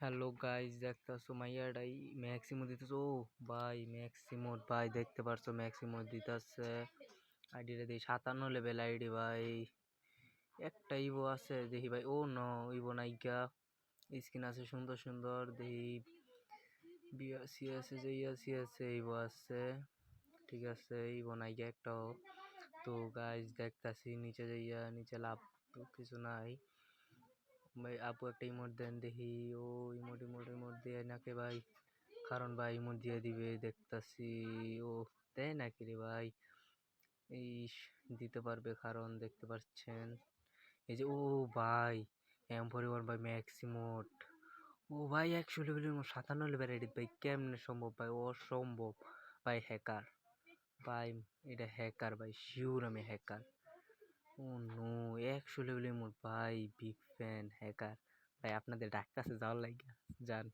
Hello guys, দেখতেছো মাইয়াটাই ম্যাক্সিমো দিতেছে। ও ভাই ম্যাক্সিমো ভাই, দেখতে পারছো ম্যাক্সিমো দিতেছে। আইডিটা দিই 57 লেভেল আইডি ভাই। একটা ইভো আছে দেখি ভাই। ও নো, ইভো নাইকা। স্কিন আছে সুন্দর সুন্দর দেখি। বিআরসি আছে, জেইআরসি আছে, ইভো আছে। ঠিক আছে, ইভো নাইকা একটাও। তো গাইস দেখতাছি নিচে যাইয়া, নিচে লাভ তো কিছু নাই ভাই। আপু একটা ইমোট দেন দেখি। ও ইমোট দেয় নাকি ভাই? কারণ ভাই ইমোট দিয়ে দিবে দেখতাছি। ও দেয় নাকি রে ভাই? এই দিতে পারবে কারণ দেখতে পাচ্ছেন এই যে। ও ভাই M41 ভাই ম্যাক্সিমোট। ও ভাই 100 লেভেলের 57 লেভেল এডিট ভাই, কেমনে সম্ভব ভাই? অসম্ভব ভাই, হ্যাকার ভাই। এটা হ্যাকার ভাই, শিওর আমি হ্যাকার। ও নো, 100 লেভেলের মোট ভাই, বিগ ফ্যান হ্যাকার ভাই। আপনাদের ডাক্তার যাওয়ার লাগে যান।